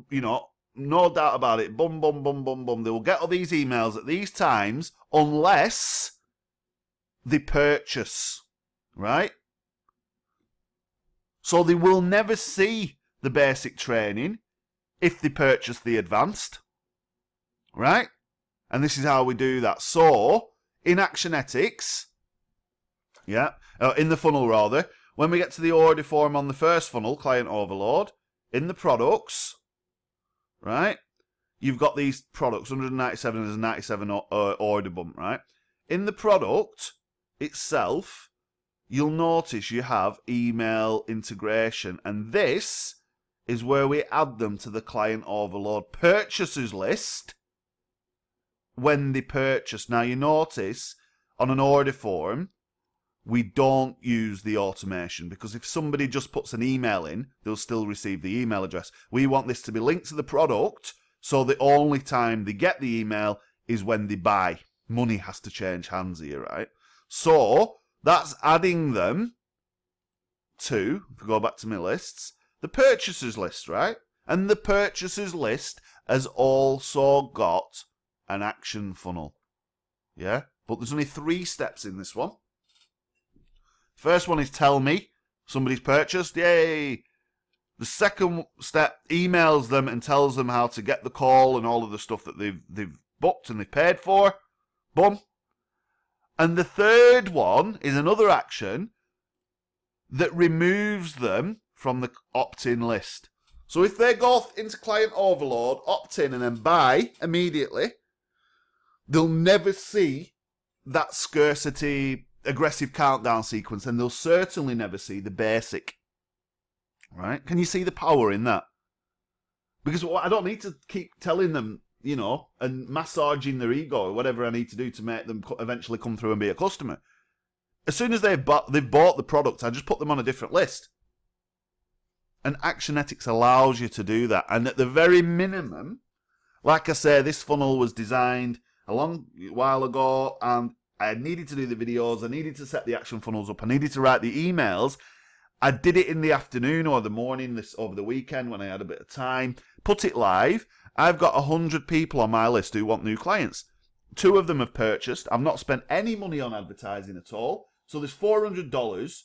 you know, no doubt about it. Boom, boom, boom, boom, boom. They will get all these emails at these times unless they purchase, right? So they will never see the basic training if they purchase the advanced, right? And this is how we do that. So, in Actionetics, in the funnel rather, when we get to the order form on the first funnel, client overload, in the products, right, you've got these products, 197 as a 97 order bump, right? In the product itself, you'll notice you have email integration, and this is where we add them to the client overload purchasers list when they purchase. Now you notice on an order form, we don't use the automation because if somebody just puts an email in, they'll still receive the email address. We want this to be linked to the product, so the only time they get the email is when they buy. Money has to change hands here, right? So that's adding them to, if we go back to my lists, the purchasers list, right? And the purchasers list has also got an action funnel. Yeah? But there's only 3 steps in this one. First one is tell me somebody's purchased. Yay! The second step emails them and tells them how to get the call and all of the stuff that they've booked and they've paid for. Boom. And the third one is another action that removes them from the opt-in list. So if they go into client overload, opt in and then buy immediately, they'll never see that scarcity aggressive countdown sequence, and they'll certainly never see the basic. Right? Can you see the power in that? Because I don't need to keep telling them, you know, and massaging their ego or whatever I need to do to make them eventually come through and be a customer. As soon as they've bought the product, I just put them on a different list. And Actionetics allows you to do that. And at the very minimum, like I say, this funnel was designed a long while ago, and I needed to do the videos, I needed to set the action funnels up, I needed to write the emails. I did it in the afternoon or the morning over the weekend when I had a bit of time, put it live. I've got 100 people on my list who want new clients. 2 of them have purchased. I've not spent any money on advertising at all. So there's $400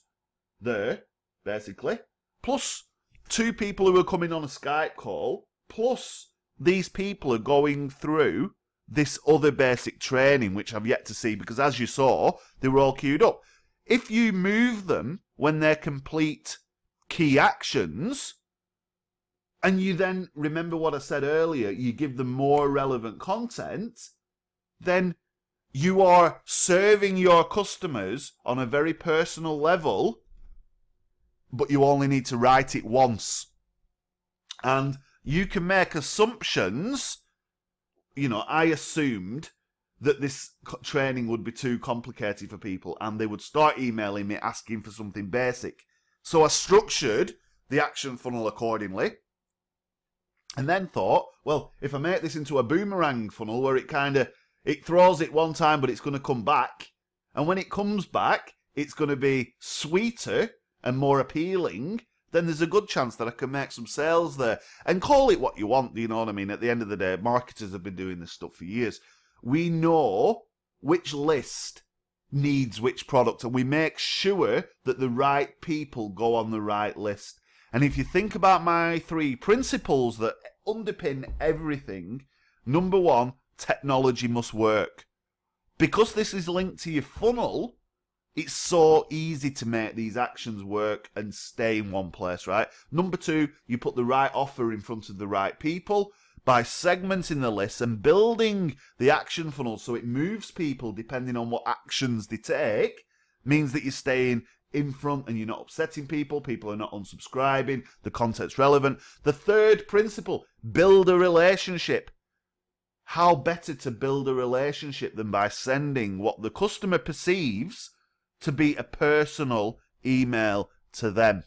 there, basically, plus 2 people who are coming on a Skype call, plus these people are going through this other basic training, which I've yet to see, because as you saw, they were all queued up. If you move them when they're complete key actions, and you then remember what I said earlier, you give them more relevant content, then you are serving your customers on a very personal level, but you only need to write it once. And you can make assumptions. You know, I assumed that this training would be too complicated for people and they would start emailing me asking for something basic. So I structured the action funnel accordingly and then thought, well, if I make this into a boomerang funnel where it throws it one time but it's going to come back, and when it comes back it's going to be sweeter and more appealing, then there's a good chance that I can make some sales there. And call it what you want, you know what I mean? At the end of the day, marketers have been doing this stuff for years. We know which list needs which product, and we make sure that the right people go on the right list. And if you think about my 3 principles that underpin everything, number 1, technology must work. Because this is linked to your funnel, it's so easy to make these actions work and stay in one place, right? Number 2, you put the right offer in front of the right people by segmenting the list and building the action funnel so it moves people depending on what actions they take, means that you're staying in front and you're not upsetting people, people are not unsubscribing, the content's relevant. The 3rd principle, build a relationship. How better to build a relationship than by sending what the customer perceives to be a personal email to them,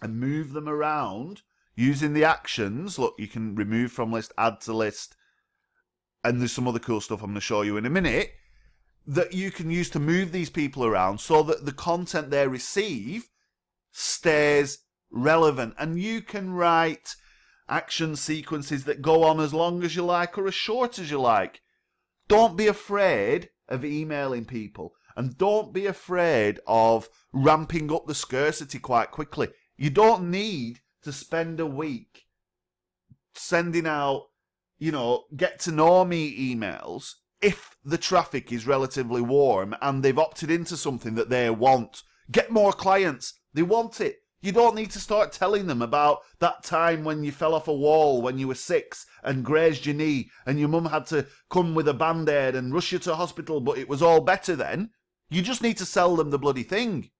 and move them around using the actions. Look, you can remove from list, add to list, and there's some other cool stuff I'm going to show you in a minute that you can use to move these people around so that the content they receive stays relevant. And you can write action sequences that go on as long as you like or as short as you like. Don't be afraid of emailing people, and don't be afraid of ramping up the scarcity quite quickly. You don't need to spend a week sending out, you know, get to know me emails if the traffic is relatively warm and they've opted into something that they want. Get more clients. They want it. You don't need to start telling them about that time when you fell off a wall when you were 6 and grazed your knee and your mum had to come with a band-aid and rush you to hospital, but it was all better then. You just need to sell them the bloody thing.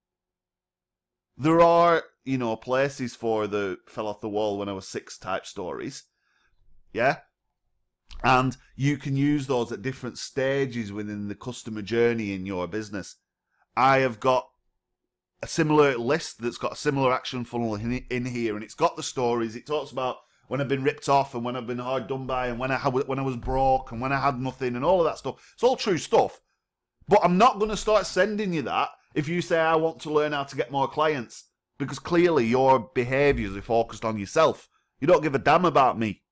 There are, you know, places for the fell off the wall when I was 6 type stories. Yeah? And you can use those at different stages within the customer journey in your business. I have got a similar list that's got a similar action funnel in here, and it's got the stories. It talks about when I've been ripped off and when I've been hard done by and when I was broke and when I had nothing and all of that stuff. It's all true stuff. But I'm not going to start sending you that if you say I want to learn how to get more clients, because clearly your behaviours are focused on yourself. You don't give a damn about me.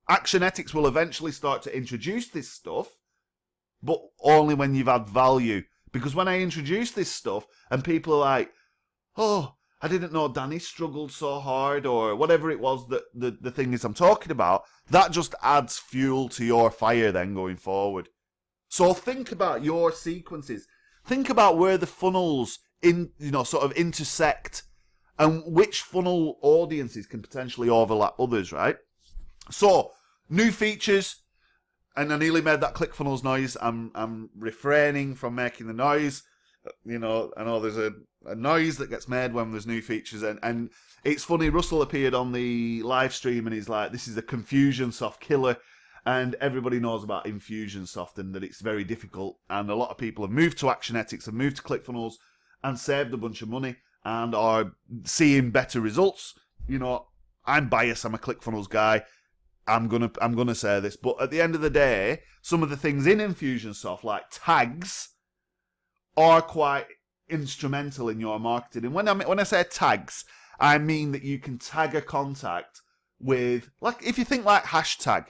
Actionetics will eventually start to introduce this stuff, but only when you've had value. Because when I introduce this stuff and people are like, oh, I didn't know Danny struggled so hard, or whatever it was that the thing is I'm talking about, that just adds fuel to your fire then going forward. So think about your sequences. Think about where the funnels sort of intersect and which funnel audiences can potentially overlap others, right? So, new features, and I nearly made that ClickFunnels noise. I'm refraining from making the noise. You know, I know there's a noise that gets made when there's new features, and it's funny. Russell appeared on the live stream and he's like, "This is a Confusionsoft killer," and everybody knows about Infusionsoft and that it's very difficult. And a lot of people have moved to Actionetics, have moved to ClickFunnels, and saved a bunch of money and are seeing better results. You know, I'm biased. I'm a ClickFunnels guy. I'm gonna say this, but at the end of the day, some of the things in Infusionsoft, like tags, are quite instrumental in your marketing. And when I say tags, I mean that you can tag a contact with, like, if you think like hashtag,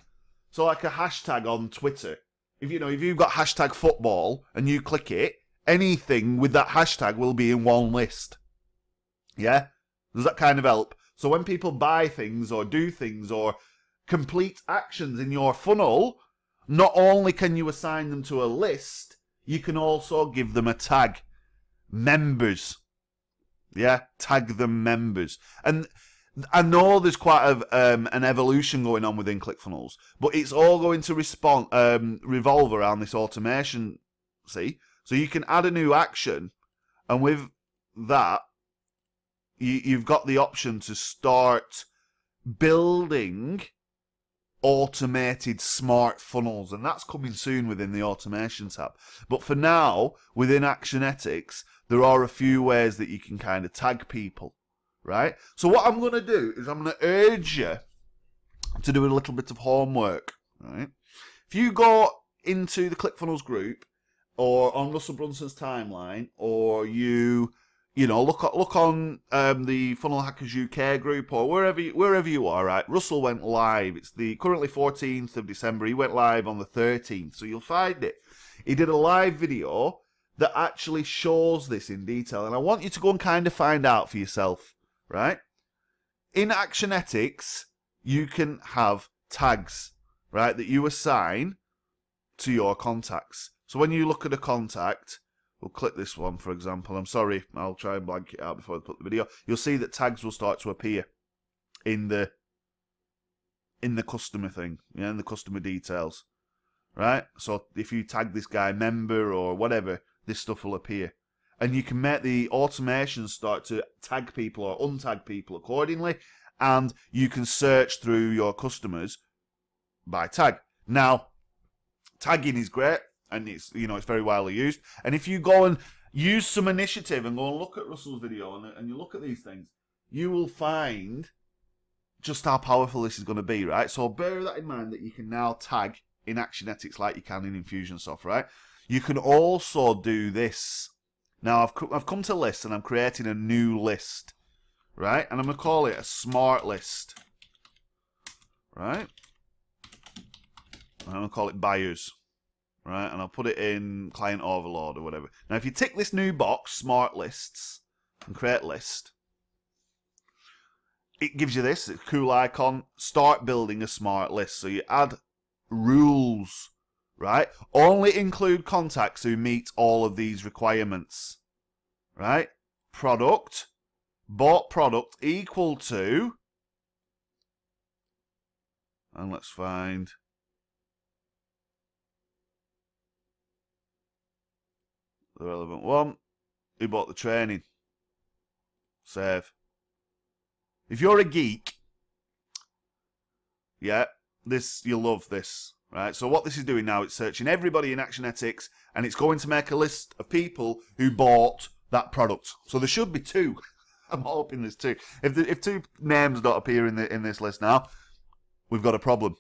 so like a hashtag on Twitter. If you've got hashtag football and you click it, anything with that hashtag will be in one list. Yeah, does that kind of help? So when people buy things or do things or complete actions in your funnel, not only can you assign them to a list, you can also give them a tag. Members. Yeah, tag them members. And I know there's quite an evolution going on within ClickFunnels, but it's all going to revolve around this automation, see? So you can add a new action, and with that, you've got the option to start building automated smart funnels, and that's coming soon within the automation tab. But for now, within Actionetics, there are a few ways that you can kind of tag people, right? So what I'm going to do is I'm going to urge you to do a little bit of homework, right? If you go into the ClickFunnels group or on Russell Brunson's timeline, or you look on the Funnel Hackers UK group, or wherever you are, right? Russell went live. It's the currently 14th of December. He went live on the 13th, so you'll find it. He did a live video that actually shows this in detail, and I want you to go and kind of find out for yourself, right? In Actionetics, you can have tags, right, that you assign to your contacts. So when you look at a contact, we'll click this one, for example. I'm sorry, I'll try and blank it out before I put the video. You'll see that tags will start to appear in the customer thing, yeah, in the customer details, right? So if you tag this guy member or whatever, this stuff will appear. And you can make the automation start to tag people or untag people accordingly, and you can search through your customers by tag. Now, tagging is great, and it's very widely used. And if you go and use some initiative and go and look at Russell's video and you look at these things, you will find just how powerful this is going to be, right? So bear that in mind, that you can now tag in Actionetics like you can in Infusionsoft, right? You can also do this. Now I've come to lists and I'm creating a new list, right? And I'm going to call it a smart list, right? And I'm going to call it buyers. Right, and I'll put it in client overload or whatever. Now, if you tick this new box, smart lists, and create list, it gives you this cool icon, start building a smart list. So you add rules, right? Only include contacts who meet all of these requirements, right? Product, bought product equal to, and let's find the relevant one. Who bought the training? Save. If you're a geek, yeah, you'll love this, right? So what this is doing now, it's searching everybody in Actionetics, and it's going to make a list of people who bought that product. So there should be two. I'm hoping there's two. If two names don't appear in this list now, we've got a problem.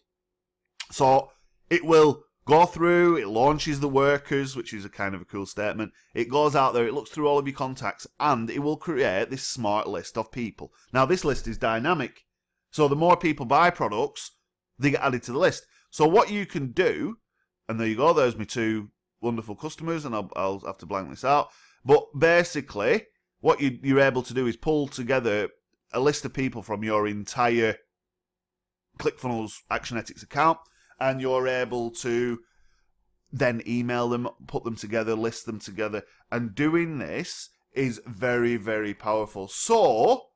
So it will go through, it launches the workers, which is a kind of a cool statement. It goes out there, it looks through all of your contacts, and it will create this smart list of people. Now, this list is dynamic. So the more people buy products, they get added to the list. So what you can do, and there you go, there's my two wonderful customers, and I'll have to blank this out. But basically, what you're able to do is pull together a list of people from your entire ClickFunnels Actionetics account, and you're able to then email them, put them together, list them together. And doing this is very, very powerful. So,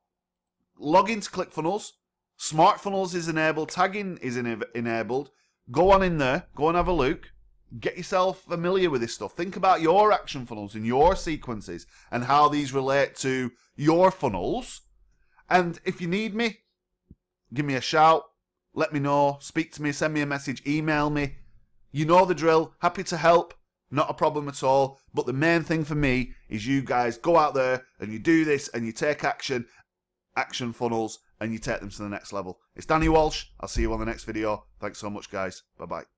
log into ClickFunnels. Smart Funnels is enabled. Tagging is enabled. Go on in there. Go and have a look. get yourself familiar with this stuff. Think about your action funnels and your sequences and how these relate to your funnels. And if you need me, give me a shout, let me know, speak to me, send me a message, email me. You know the drill. Happy to help. Not a problem at all. But the main thing for me is you guys go out there and you do this and you take action funnels, and you take them to the next level. It's Danny Walsh. I'll see you on the next video. Thanks so much, guys. Bye-bye.